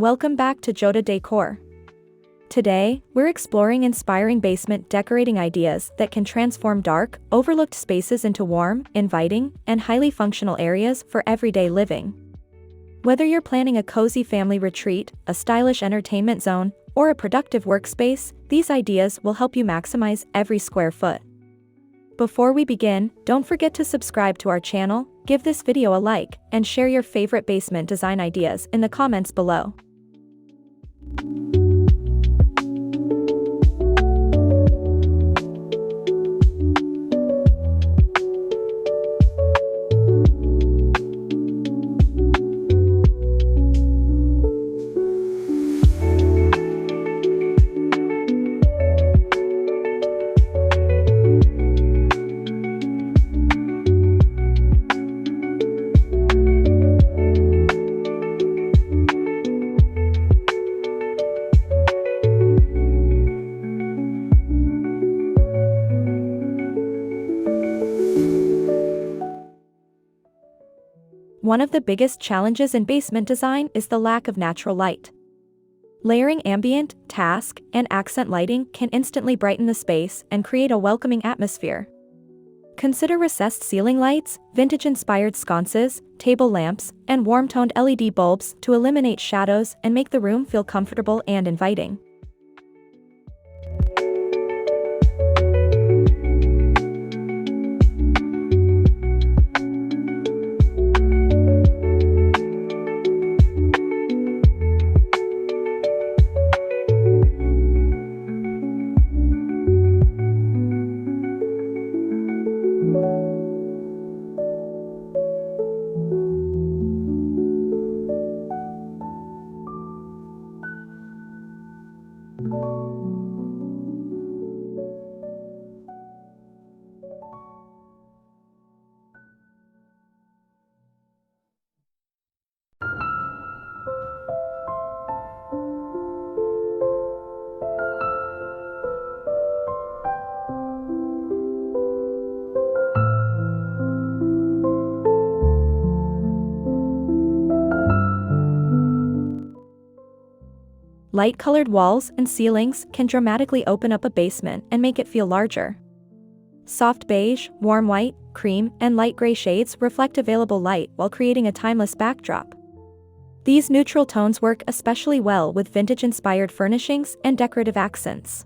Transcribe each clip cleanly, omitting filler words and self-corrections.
Welcome back to Joda Decor. Today, we're exploring inspiring basement decorating ideas that can transform dark, overlooked spaces into warm, inviting, and highly functional areas for everyday living. Whether you're planning a cozy family retreat, a stylish entertainment zone, or a productive workspace, these ideas will help you maximize every square foot. Before we begin, don't forget to subscribe to our channel, give this video a like, and share your favorite basement design ideas in the comments below. One of the biggest challenges in basement design is the lack of natural light. Layering ambient, task, and accent lighting can instantly brighten the space and create a welcoming atmosphere. Consider recessed ceiling lights, vintage-inspired sconces, table lamps, and warm-toned LED bulbs to eliminate shadows and make the room feel comfortable and inviting. Light-colored walls and ceilings can dramatically open up a basement and make it feel larger. Soft beige, warm white, cream, and light gray shades reflect available light while creating a timeless backdrop. These neutral tones work especially well with vintage-inspired furnishings and decorative accents.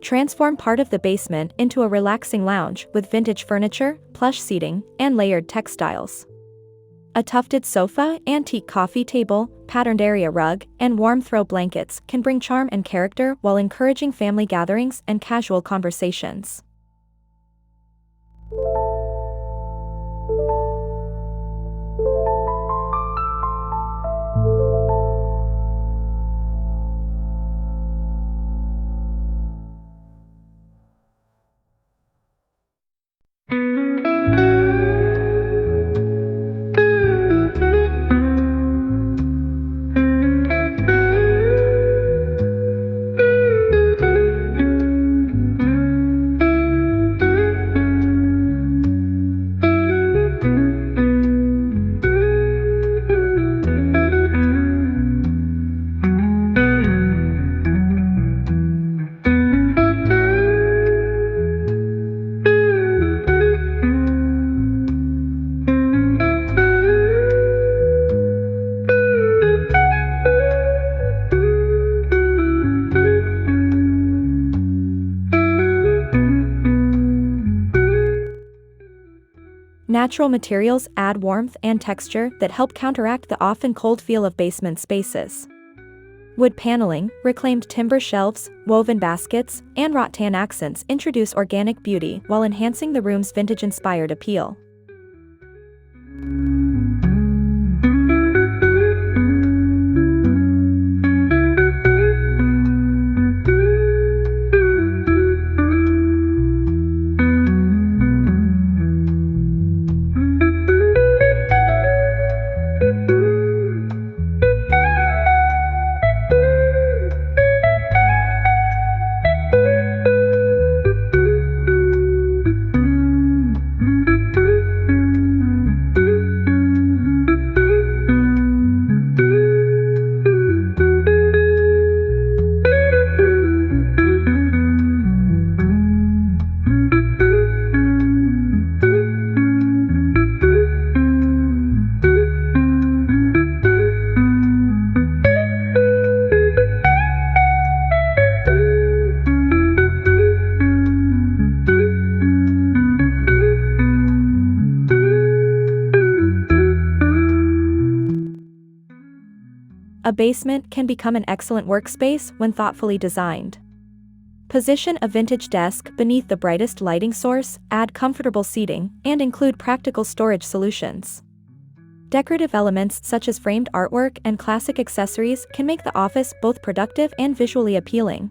Transform part of the basement into a relaxing lounge with vintage furniture, plush seating, and layered textiles. A tufted sofa, antique coffee table, patterned area rug, and warm throw blankets can bring charm and character while encouraging family gatherings and casual conversations. Natural materials add warmth and texture that help counteract the often cold feel of basement spaces. Wood paneling, reclaimed timber shelves, woven baskets, and rattan accents introduce organic beauty while enhancing the room's vintage-inspired appeal. A basement can become an excellent workspace when thoughtfully designed. Position a vintage desk beneath the brightest lighting source, add comfortable seating, and include practical storage solutions. Decorative elements such as framed artwork and classic accessories can make the office both productive and visually appealing.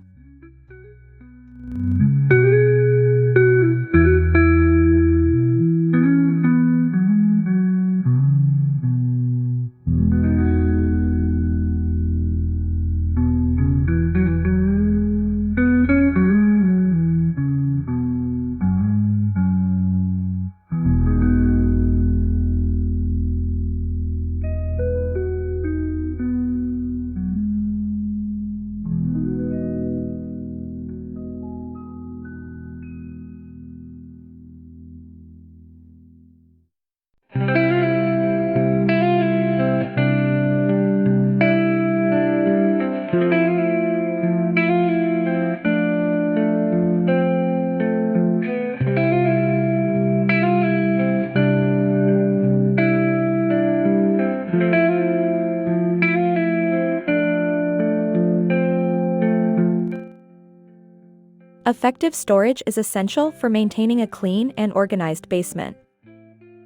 Effective storage is essential for maintaining a clean and organized basement.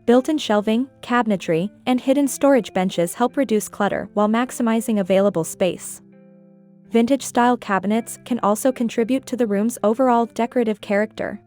Built-in shelving, cabinetry, and hidden storage benches help reduce clutter while maximizing available space. Vintage-style cabinets can also contribute to the room's overall decorative character.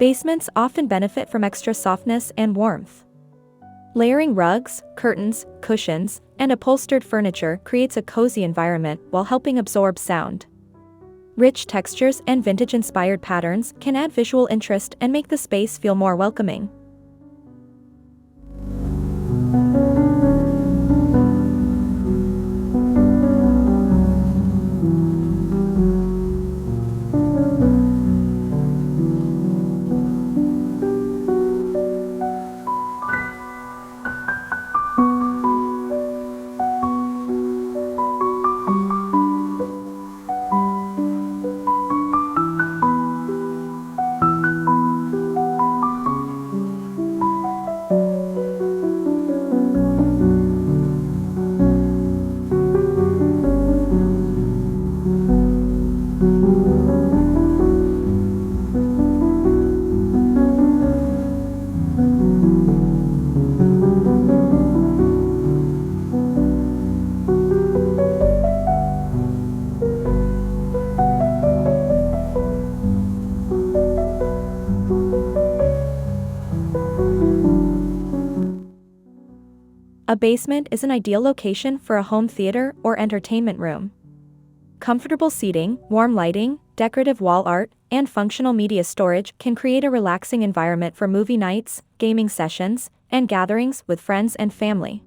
Basements often benefit from extra softness and warmth. Layering rugs, curtains, cushions, and upholstered furniture creates a cozy environment while helping absorb sound. Rich textures and vintage-inspired patterns can add visual interest and make the space feel more welcoming. basement is an ideal location for a home theater or entertainment room. Comfortable seating, warm lighting, decorative wall art, and functional media storage can create a relaxing environment for movie nights, gaming sessions, and gatherings with friends and family.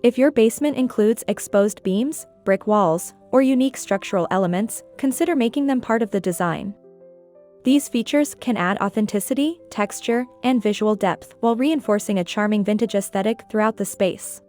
If your basement includes exposed beams, brick walls, or unique structural elements, consider making them part of the design. These features can add authenticity, texture, and visual depth while reinforcing a charming vintage aesthetic throughout the space.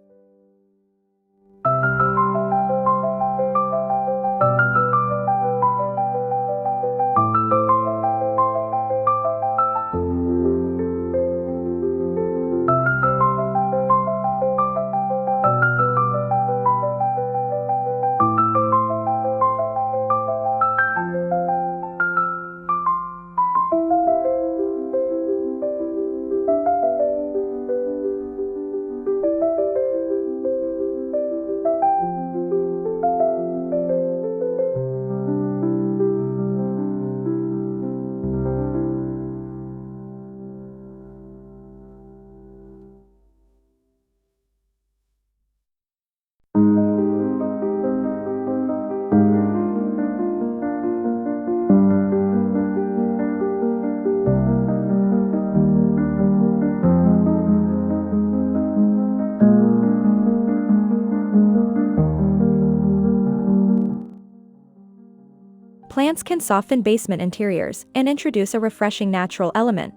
Plants can soften basement interiors and introduce a refreshing natural element.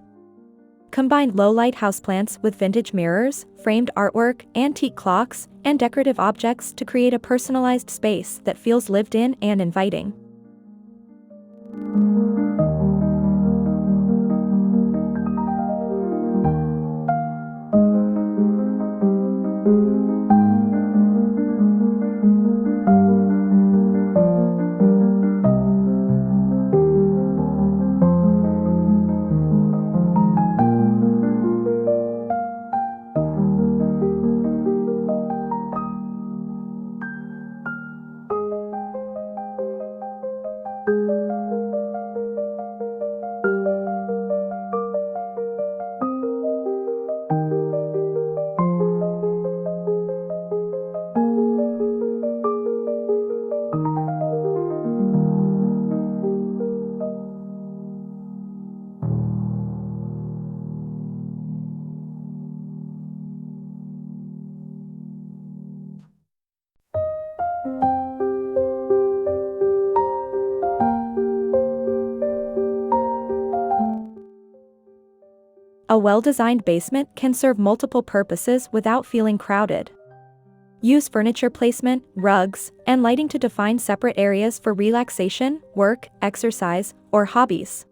Combine low-light houseplants with vintage mirrors, framed artwork, antique clocks, and decorative objects to create a personalized space that feels lived in and inviting. A well-designed basement can serve multiple purposes without feeling crowded. Use furniture placement, rugs, and lighting to define separate areas for relaxation, work, exercise, or hobbies.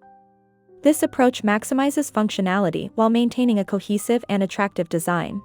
This approach maximizes functionality while maintaining a cohesive and attractive design.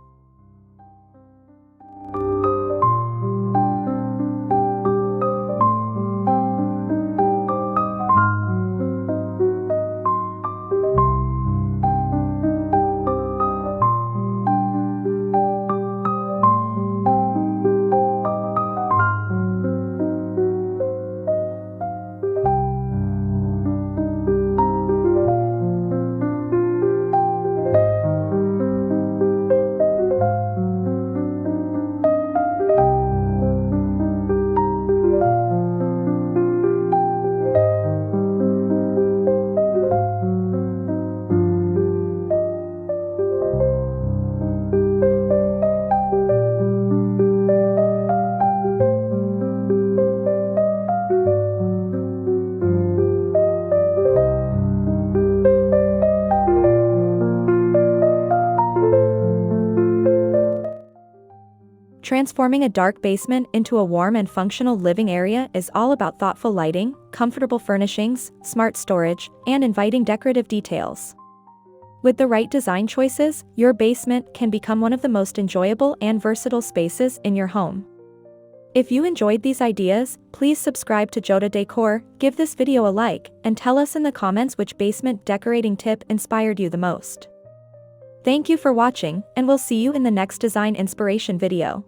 Transforming a dark basement into a warm and functional living area is all about thoughtful lighting, comfortable furnishings, smart storage, and inviting decorative details. With the right design choices, your basement can become one of the most enjoyable and versatile spaces in your home. If you enjoyed these ideas, please subscribe to Joda Decor, give this video a like, and tell us in the comments which basement decorating tip inspired you the most. Thank you for watching, and we'll see you in the next design inspiration video.